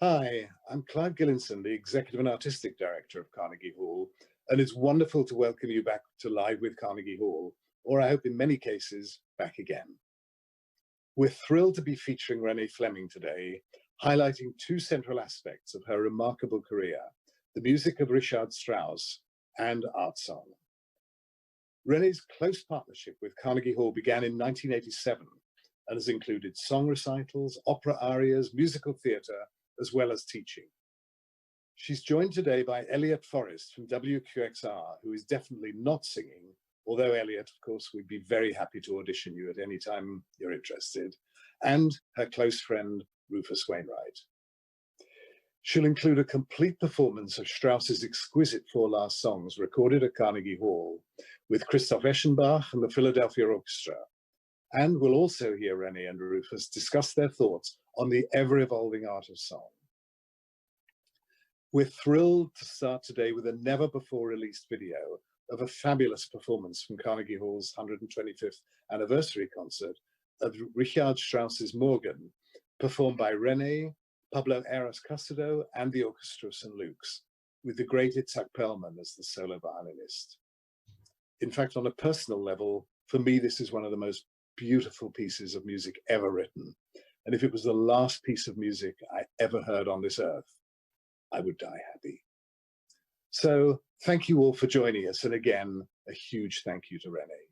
Hi, I'm Clive Gillinson, the Executive and Artistic Director of Carnegie Hall, and it's wonderful to welcome you back to Live with Carnegie Hall, or I hope in many cases, back again. We're thrilled to be featuring Renée Fleming today, highlighting two central aspects of her remarkable career, the music of Richard Strauss and art song. Renée's close partnership with Carnegie Hall began in 1987 and has included song recitals, opera arias, musical theatre, as well as teaching. She's joined today by Elliott Forrest from WQXR, who is definitely not singing, although Elliott, of course, would be very happy to audition you at any time you're interested, and her close friend, Rufus Wainwright. She'll include a complete performance of Strauss's exquisite four last songs recorded at Carnegie Hall with Christoph Eschenbach and the Philadelphia Orchestra. And we'll also hear Renée and Rufus discuss their thoughts on the ever-evolving art of song. We're thrilled to start today with a never-before-released video of a fabulous performance from Carnegie Hall's 125th anniversary concert of Richard Strauss's Morgan, performed by Renée, Pablo Eras-Custado, and the Orchestra of St. Luke's, with the great Itzhak Perlman as the solo violinist. In fact, on a personal level, for me, this is one of the most beautiful pieces of music ever written. And if it was the last piece of music I ever heard on this earth, I would die happy. So thank you all for joining us. And again, a huge thank you to Renée.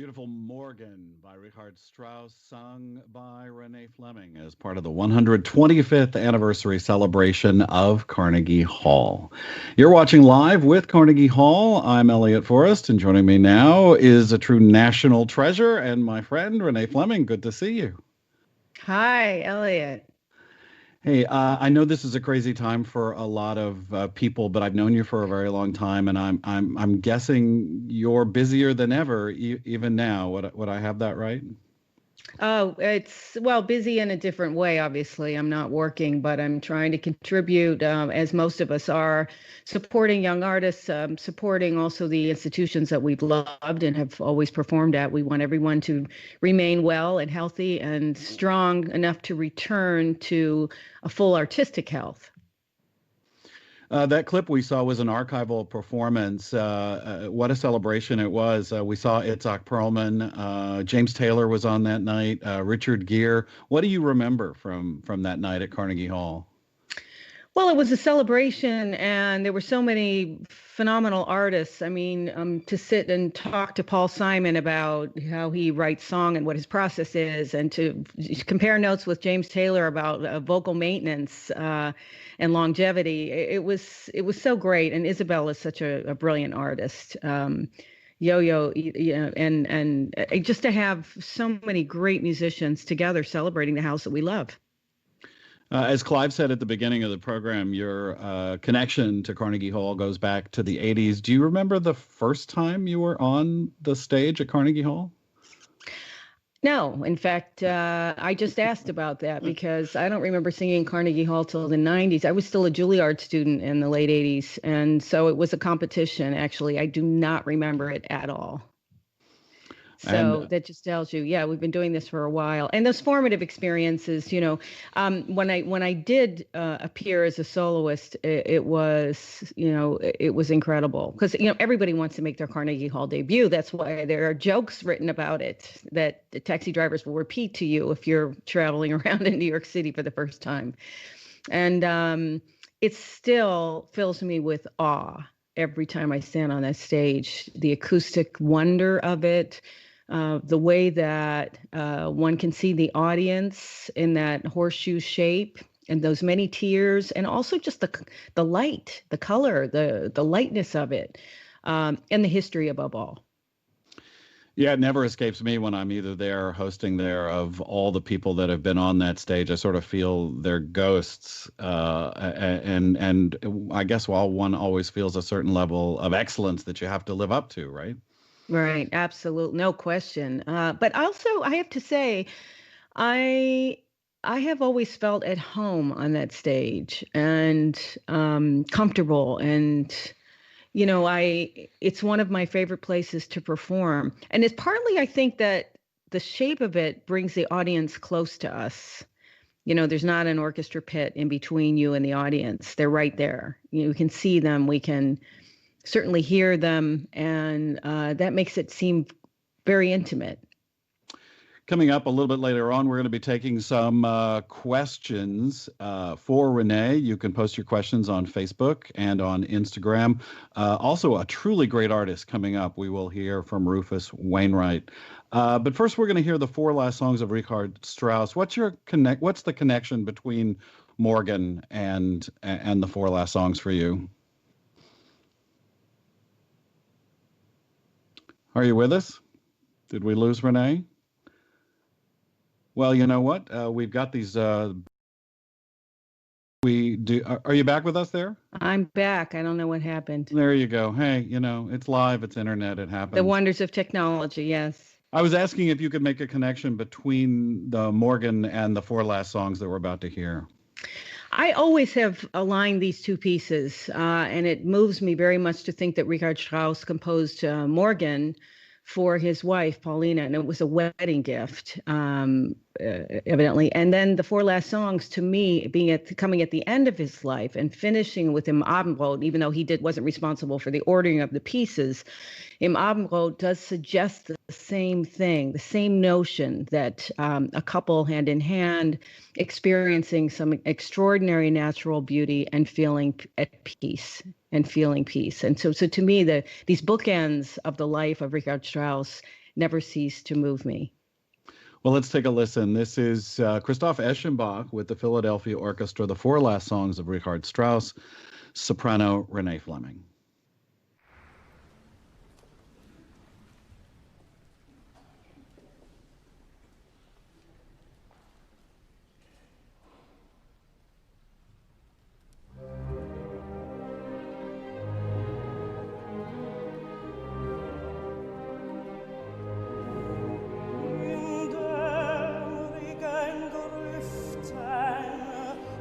Beautiful Morgan by Richard Strauss, sung by Renée Fleming as part of the 125th anniversary celebration of Carnegie Hall. You're watching Live with Carnegie Hall. I'm Elliott Forrest, and joining me now is a true national treasure and my friend Renée Fleming. Good to see you. Hi, Elliott. Hey, I know this is a crazy time for a lot of people, but I've known you for a very long time, and I'm guessing you're busier than ever, even now. Would I have that right? Oh, it's busy in a different way. Obviously, I'm not working, but I'm trying to contribute, as most of us are, supporting young artists, supporting also the institutions that we've loved and have always performed at. We want everyone to remain well and healthy and strong enough to return to a full artistic health. That clip we saw was an archival performance. What a celebration it was. We saw Itzhak Perlman. James Taylor was on that night. Richard Gere. What do you remember from that night at Carnegie Hall? Well, it was a celebration, and there were so many phenomenal artists. I mean, to sit and talk to Paul Simon about how he writes song and what his process is, and to compare notes with James Taylor about vocal maintenance and longevity. It was so great, and Isabel is such a brilliant artist. Yo-Yo, and just to have so many great musicians together celebrating the house that we love. As Clive said at the beginning of the program, your connection to Carnegie Hall goes back to the 80s. Do you remember the first time you were on the stage at Carnegie Hall? No, in fact, I just asked about that because I don't remember singing Carnegie Hall till the 90s. I was still a Juilliard student in the late 80s, and so it was a competition, actually. I do not remember it at all. So that just tells you, yeah, we've been doing this for a while. And those formative experiences, when I did appear as a soloist, it was incredible because, everybody wants to make their Carnegie Hall debut. That's why there are jokes written about it that the taxi drivers will repeat to you if you're traveling around in New York City for the first time. And it still fills me with awe every time I stand on that stage, the acoustic wonder of it. The way that one can see the audience in that horseshoe shape and those many tiers, and also just the light, the color, the lightness of it, and the history above all. Yeah, it never escapes me when I'm either there or hosting there of all the people that have been on that stage. I sort of feel their ghosts, and I guess while one always feels a certain level of excellence that you have to live up to, right? Right, absolutely, no question. But also, I have to say, I have always felt at home on that stage and comfortable, and it's one of my favorite places to perform. And it's partly, I think, that the shape of it brings the audience close to us. There's not an orchestra pit in between you and the audience. They're right there. You can see them. We can certainly hear them, and that makes it seem very intimate. Coming up a little bit later on, we're going to be taking some questions for Renée. You can post your questions on Facebook and on Instagram. Also, a truly great artist coming up. We will hear from Rufus Wainwright. But first, we're going to hear the four last songs of Richard Strauss. What's the connection between Morgan and the four last songs for you? Are you with us? Did we lose Renée? Well, you know what? We've got these. We do. Are you back with us there? I'm back. I don't know what happened. There you go. Hey, it's live. It's internet. It happens. The wonders of technology. Yes. I was asking if you could make a connection between the Morgan and the four last songs that we're about to hear. I always have aligned these two pieces, and it moves me very much to think that Richard Strauss composed Morgan for his wife, Paulina, and it was a wedding gift, evidently. And then the four last songs, to me, coming at the end of his life and finishing with Im Abendrot, even though he wasn't responsible for the ordering of the pieces, Im Abendrot does suggest the same thing, the same notion that a couple hand in hand experiencing some extraordinary natural beauty and feeling at peace. And feeling peace. And so to me, these bookends of the life of Richard Strauss never cease to move me. Well, let's take a listen. This is Christoph Eschenbach with the Philadelphia Orchestra, the four last songs of Richard Strauss, soprano Renée Fleming.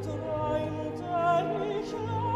Träumte ich lang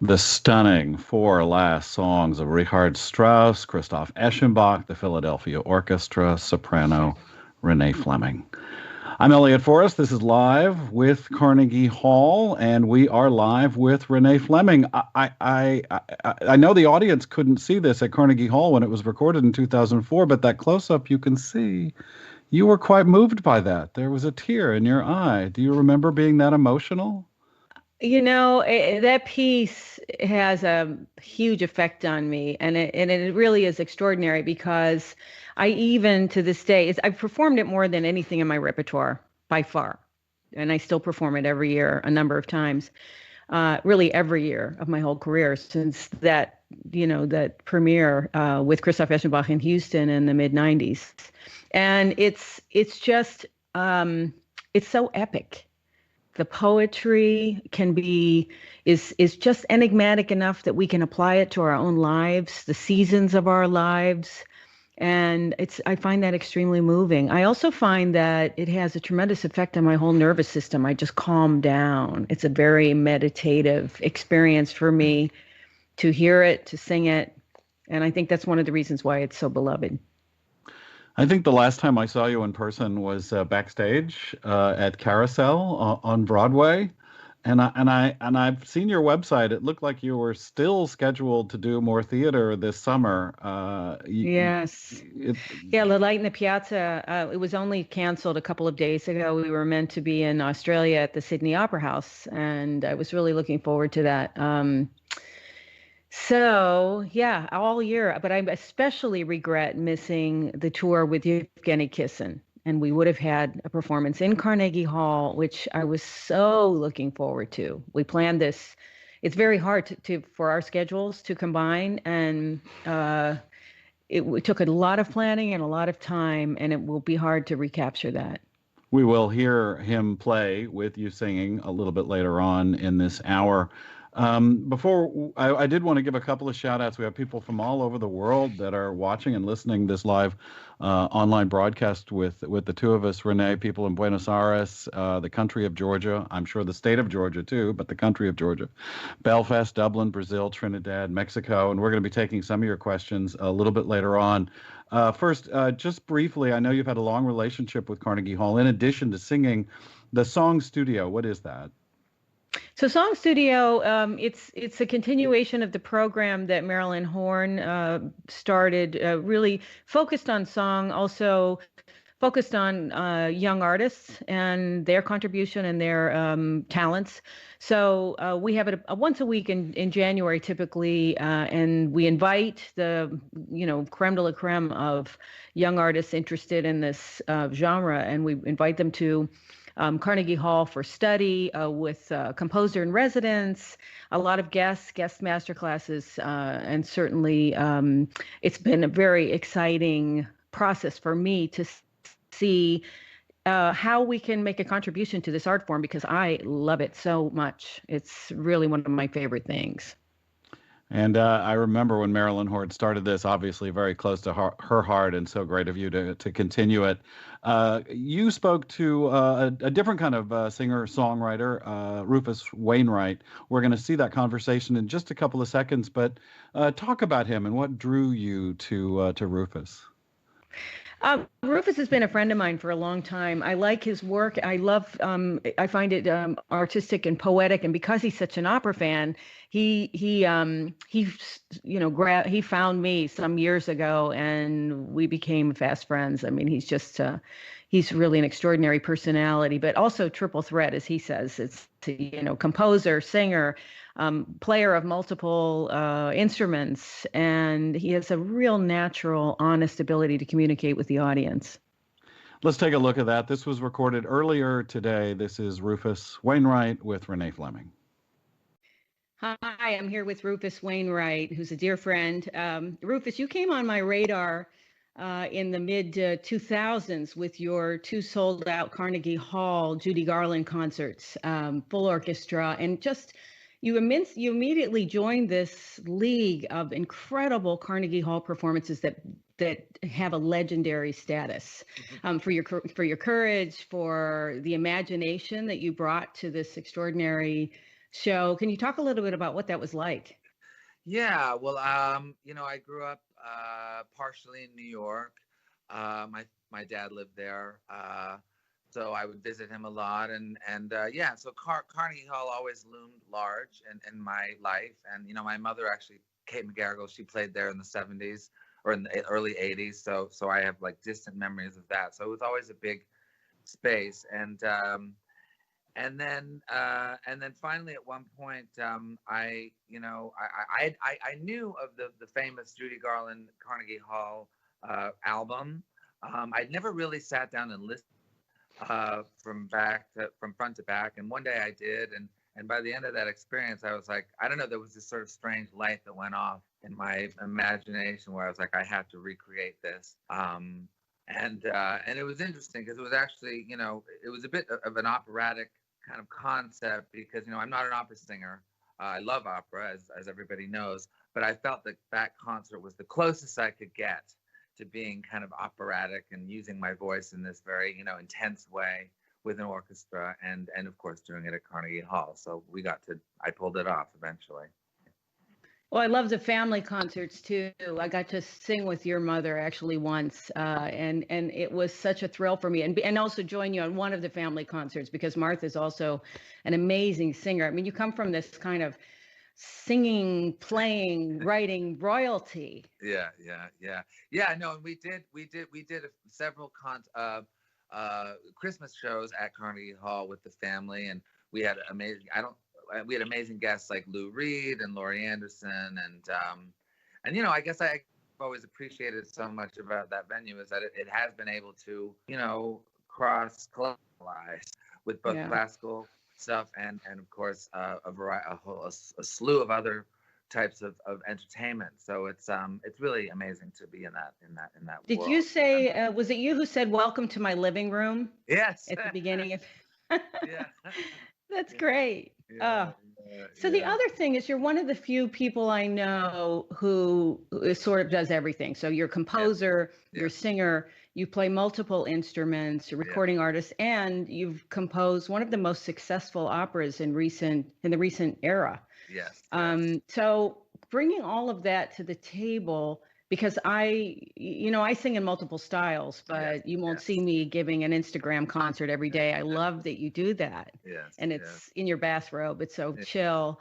The stunning four last songs of Richard Strauss, Christoph Eschenbach, the Philadelphia Orchestra, soprano Renée Fleming. I'm Elliott Forrest. This is Live with Carnegie Hall, and we are live with Renée Fleming. I know the audience couldn't see this at Carnegie Hall when it was recorded in 2004, but that close-up you can see, you were quite moved by that. There was a tear in your eye. Do you remember being that emotional? You know, that piece has a huge effect on me, and it really is extraordinary because I even to this day, I've performed it more than anything in my repertoire by far, and I still perform it every year a number of times, really every year of my whole career since that premiere with Christoph Eschenbach in Houston in the mid '90s, and it's just it's so epic. The poetry is just enigmatic enough that we can apply it to our own lives, the seasons of our lives. And I find that extremely moving. I also find that it has a tremendous effect on my whole nervous system. I just calm down. It's a very meditative experience for me to hear it, to sing it. And I think that's one of the reasons why it's so beloved. I think the last time I saw you in person was backstage at Carousel on Broadway, and I've seen your website. It looked like you were still scheduled to do more theater this summer. Yes, yeah, La Light in the Piazza. It was only canceled a couple of days ago. We were meant to be in Australia at the Sydney Opera House, and I was really looking forward to that. So yeah, all year, but I especially regret missing the tour with Yevgeny Kissin. And we would have had a performance in Carnegie Hall, which I was so looking forward to. We planned this. It's very hard for our schedules to combine, and it took a lot of planning and a lot of time, and it will be hard to recapture that. We will hear him play with you singing a little bit later on in this hour. Before I did want to give a couple of shout outs. We have people from all over the world that are watching and listening this live online broadcast with the two of us, Renée, people in Buenos Aires, the country of Georgia, I'm sure the state of Georgia too, but the country of Georgia, Belfast, Dublin, Brazil, Trinidad, Mexico, and we're going to be taking some of your questions a little bit later on. First, just briefly, I know you've had a long relationship with Carnegie Hall. In addition to singing, the Song Studio, what is that? So Song Studio, it's a continuation of the program that Marilyn Horne started, really focused on song, also focused on young artists and their contribution and their talents. So we have it once a week in January typically, and we invite the creme de la creme of young artists interested in this genre, and we invite them to Carnegie Hall for study with composer in residence, a lot of guest master classes, and certainly it's been a very exciting process for me to see how we can make a contribution to this art form because I love it so much. It's really one of my favorite things. And I remember when Marilyn Horne started this, obviously very close to her heart, and so great of you to continue it. You spoke to a different kind of singer-songwriter, Rufus Wainwright. We're going to see that conversation in just a couple of seconds, but talk about him and what drew you to Rufus. Rufus has been a friend of mine for a long time. I like his work. I find it artistic and poetic. And because he's such an opera fan, he found me some years ago, and we became fast friends. I mean, he's really an extraordinary personality, but also triple threat, as he says. It's composer, singer, player of multiple instruments, and he has a real natural, honest ability to communicate with the audience. Let's take a look at that. This was recorded earlier today. This is Rufus Wainwright with Renée Fleming. Hi, I'm here with Rufus Wainwright, who's a dear friend. Rufus, you came on my radar in the mid 2000s with your two sold out Carnegie Hall Judy Garland concerts, full orchestra, and just you immediately joined this league of incredible Carnegie Hall performances that have a legendary status, for your courage, for the imagination that you brought to this extraordinary show. Can you talk a little bit about what that was like? Yeah, well, I grew up partially in New York. My dad lived there, so I would visit him a lot, and yeah. So Carnegie Hall always loomed large in my life, and my mother actually, Kate McGarrigle, she played there in the '70s or in the early '80s. So I have like distant memories of that. So it was always a big space, and then finally at one point, I knew of the famous Judy Garland Carnegie Hall album. I'd never really sat down and listened from front to back, and one day I did, and by the end of that experience, I was like, I don't know, there was this sort of strange light that went off in my imagination where I was like, I have to recreate this. And it was interesting because it was actually, it was a bit of an operatic kind of concept because, I'm not an opera singer. I love opera, as everybody knows, but I felt that concert was the closest I could get to being kind of operatic and using my voice in this very, intense way with an orchestra, and of course doing it at Carnegie Hall. So I pulled it off eventually. Well, I love the family concerts too. I got to sing with your mother actually once, and it was such a thrill for me, and also join you on one of the family concerts because Martha's also an amazing singer. I mean, you come from this kind of singing, playing, writing royalty. Yeah. No, and we did several Christmas shows at Carnegie Hall with the family, and we had amazing guests like Lou Reed and Laurie Anderson, and I guess I've always appreciated so much about that venue is that it has been able to cross collateralize with both classical stuff and of course a slew of other types of entertainment. So it's really amazing to be in that Did world. You say was it you who said welcome to my living room? Yes. At the beginning of Yeah. That's great. So the other thing is you're one of the few people I know who sort of does everything. So you're a composer, you're a singer, you play multiple instruments, you're a recording artist, and you've composed one of the most successful operas in the recent era. Yes. So bringing all of that to the table, because I sing in multiple styles, but you won't see me giving an Instagram concert every day. I love that you do that. Yes. And it's in your bathrobe. It's so chill.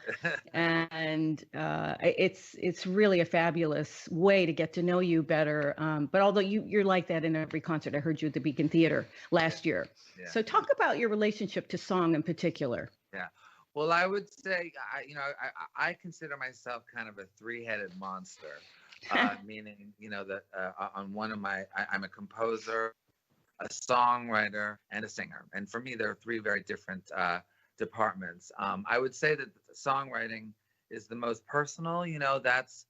And it's really a fabulous way to get to know you better. But although you're like that in every concert, I heard you at the Beacon Theater last year. Yeah. So talk about your relationship to song in particular. Yeah. Well, I would say, I consider myself kind of a three-headed monster. Meaning, that on one of I'm a composer, a songwriter, and a singer. And for me, there are three very different departments. I would say that songwriting is the most personal. That's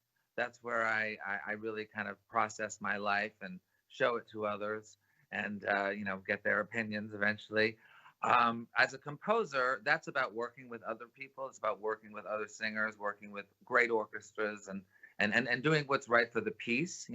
where I really kind of process my life and show it to others, and get their opinions eventually. As a composer, that's about working with other people. It's about working with other singers, working with great orchestras, and doing what's right for the piece,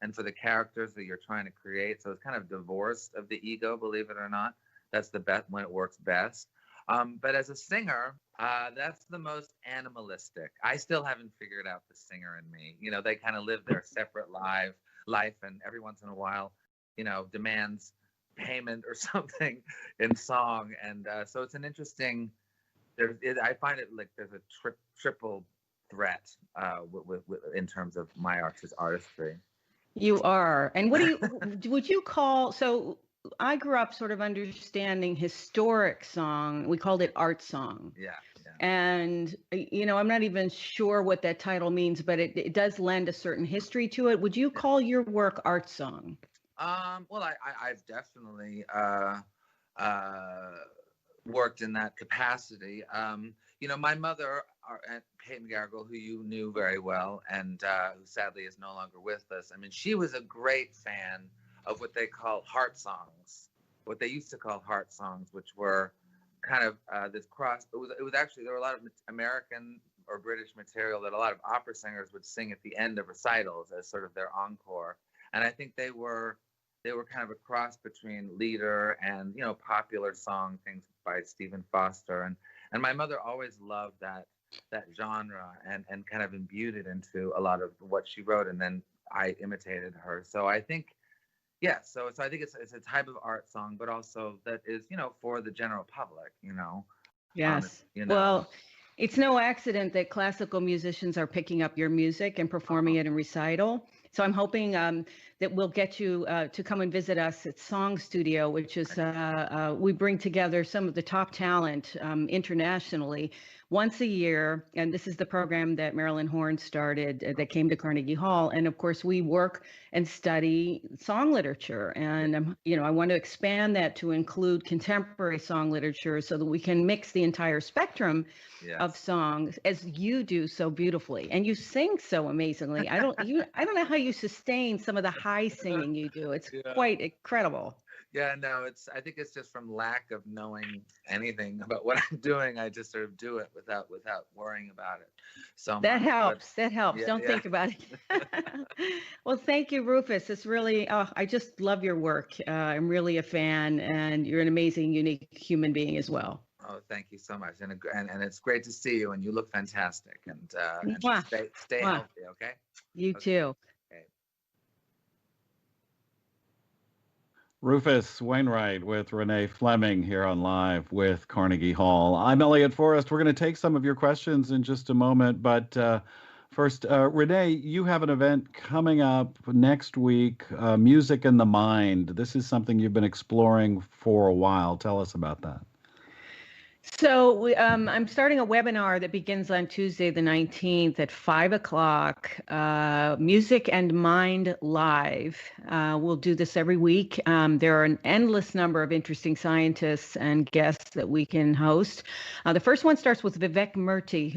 and for the characters that you're trying to create. So it's kind of divorced of the ego, believe it or not. That's the best when it works best. But as a singer, that's the most animalistic. I still haven't figured out the singer in me. They kind of live their separate life, and every once in a while, demands payment or something in song. And so it's an interesting. I find it like there's a triple threat in terms of my artistry. You are. And what would you call, so I grew up sort of understanding historic song. We called it art song. Yeah. And, I'm not even sure what that title means, but it does lend a certain history to it. Would you call your work art song? Well, I've definitely worked in that capacity. My mother, Kate McGarrigle, who you knew very well, and who sadly is no longer with us. I mean, she was a great fan of what they call heart songs, what they used to call heart songs, which were kind of this cross. It was actually, there were a lot of American or British material that a lot of opera singers would sing at the end of recitals as sort of their encore. And I think they were they were kind of a cross between lieder and, you know, popular song things by Stephen Foster. And my mother always loved that genre and kind of imbued it into a lot of what she wrote. And then I imitated her. So I think, yeah, so I think it's a type of art song, but also that is, you know, for the general public, you know. Yes. You know. Well, it's no accident that classical musicians are picking up your music and performing it in recital. So I'm hoping that we'll get you to come and visit us at Song Studio, which is we bring together some of the top talent internationally once a year. And this is the program that Marilyn Horne started that came to Carnegie Hall. And of course, we work and study song literature. And, you know, I want to expand that to include contemporary song literature so that we can mix the entire spectrum of songs as you do so beautifully. And you sing so amazingly. I don't know how you sustain some of the high singing you do. It's quite incredible. Yeah, no, I think it's just from lack of knowing anything about what I'm doing. I just sort of do it without worrying about it. So that helps. But, that helps. Don't think about it. Well, thank you, Rufus. It's really, I just love your work. I'm really a fan, and you're an amazing, unique human being as well. Oh, thank you so much, and it's great to see you, and you look fantastic, and stay healthy, okay? You too. Rufus Wainwright with Renée Fleming here on Live with Carnegie Hall. I'm Elliott Forrest. We're going to take some of your questions in just a moment, but first, Renée, you have an event coming up next week, Music in the Mind. This is something you've been exploring for a while. Tell us about that. So I'm starting a webinar that begins on Tuesday, the 19th at 5 o'clock, Music and Mind Live. We'll do this every week. There are an endless number of interesting scientists and guests that we can host. The first one starts with Vivek Murthy,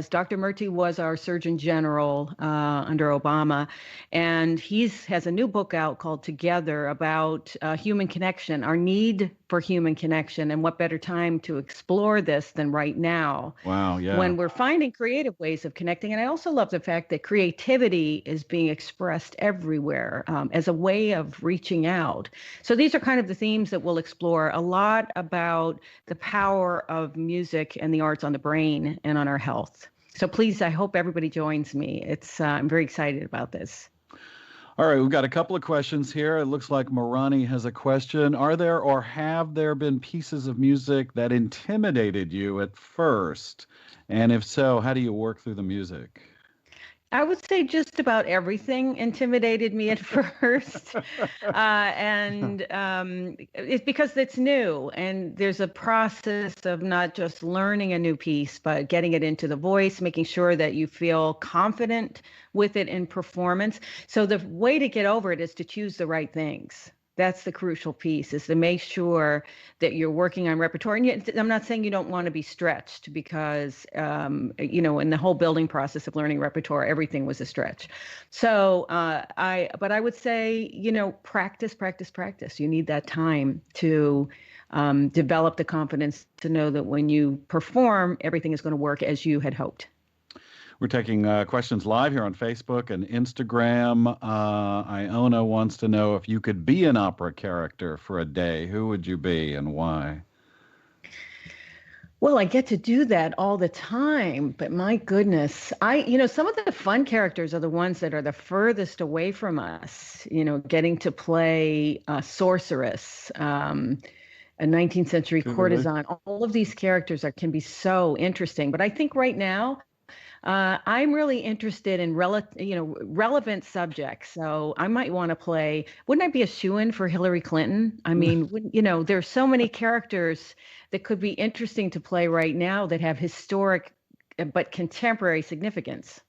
Dr. Murthy was our Surgeon General under Obama. And he has a new book out called Together about human connection, our need for human connection, and what better time to explore this than right now. Wow, yeah. When we're finding creative ways of connecting. And I also love the fact that creativity is being expressed everywhere as a way of reaching out. So these are kind of the themes that we'll explore, a lot about the power of music and the arts on the brain and on our health. So please, I hope everybody joins me. I'm very excited about this. All right, we've got a couple of questions here. It looks like Marani has a question. Are there or have there been pieces of music that intimidated you at first? And if so, how do you work through the music? I would say just about everything intimidated me at first. And it's because it's new, and there's a process of not just learning a new piece, but getting it into the voice, making sure that you feel confident with it in performance. So the way to get over it is to choose the right things. That's the crucial piece, is to make sure that you're working on repertoire. And yet, I'm not saying you don't want to be stretched, because, you know, in the whole building process of learning repertoire, everything was a stretch. So but I would say, you know, practice. You need that time to develop the confidence to know that when you perform, everything is going to work as you had hoped. We're taking questions live here on Facebook and Instagram. Iona wants to know, if you could be an opera character for a day, who would you be and why? Well, I get to do that all the time, but my goodness, you know, some of the fun characters are the ones that are the furthest away from us, you know, getting to play a sorceress, a 19th century courtesan. All of these characters can be so interesting. But I think right now, I'm really interested in relevant subjects. So I might want to play. Wouldn't I be a shoo-in for Hillary Clinton? I mean, you know, there's so many characters that could be interesting to play right now that have historic but contemporary significance.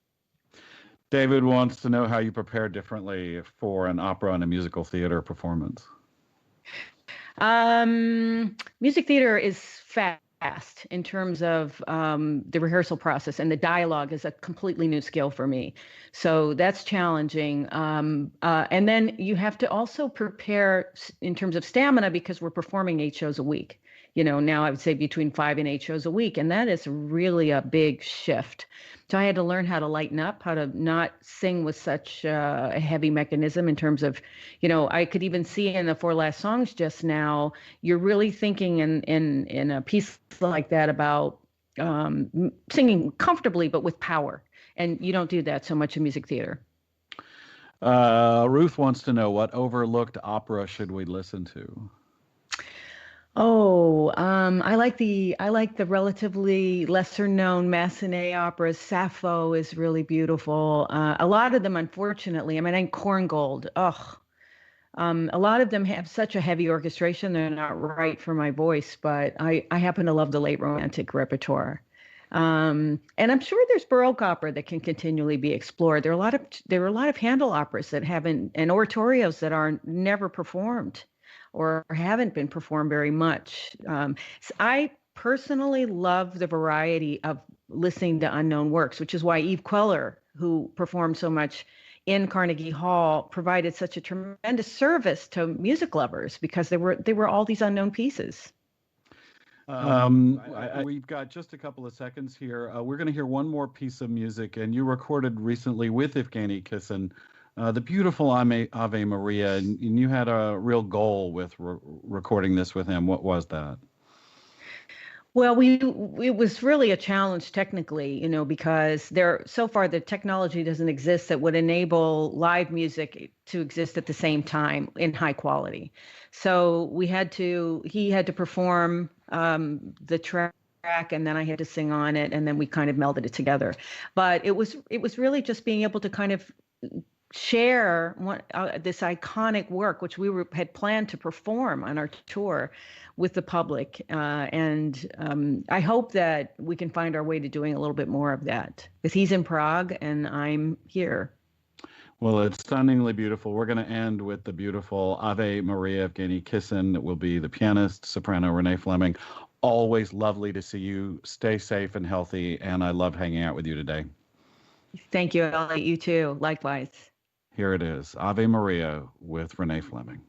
David wants to know how you prepare differently for an opera and a musical theater performance. Music theater is fast in terms of the rehearsal process, and the dialogue is a completely new skill for me. So that's challenging. And then you have to also prepare in terms of stamina, because we're performing 8 shows a week. now I would say between 5 and 8 shows a week. And that is really a big shift. So I had to learn how to lighten up, how to not sing with such a heavy mechanism in terms of, I could even see in the 4 last songs just now, you're really thinking in a piece like that about singing comfortably, but with power. And you don't do that so much in music theater. Ruth wants to know, what overlooked opera should we listen to? Oh, I like the relatively lesser known Massenet operas. Sappho is really beautiful. A lot of them, unfortunately, Korngold. Ugh. A lot of them have such a heavy orchestration; they're not right for my voice. But I happen to love the late Romantic repertoire. And I'm sure there's Baroque opera that can continually be explored. There are a lot of Handel operas that haven't, and oratorios that are never performed or haven't been performed very much. So I personally love the variety of listening to unknown works, which is why Eve Queller, who performed so much in Carnegie Hall, provided such a tremendous service to music lovers, because there were all these unknown pieces. We've got just a couple of seconds here. We're going to hear one more piece of music, and you recorded recently with Evgeny Kissin the beautiful Ave Maria, and you had a real goal with recording this with him. What was that? Well, it was really a challenge technically, because so far the technology doesn't exist that would enable live music to exist at the same time in high quality. So he had to perform the track, and then I had to sing on it, and then we kind of melded it together. But it was really just being able to kind of share this iconic work, which we had planned to perform on our tour with the public. And I hope that we can find our way to doing a little bit more of that, because he's in Prague and I'm here. Well, it's stunningly beautiful. We're going to end with the beautiful Ave Maria of Evgeny Kissin. It will be the pianist, soprano Renée Fleming. Always lovely to see you. Stay safe and healthy, and I love hanging out with you today. Thank you, Elliott. You too. Likewise. Here it is, Ave Maria with Renée Fleming.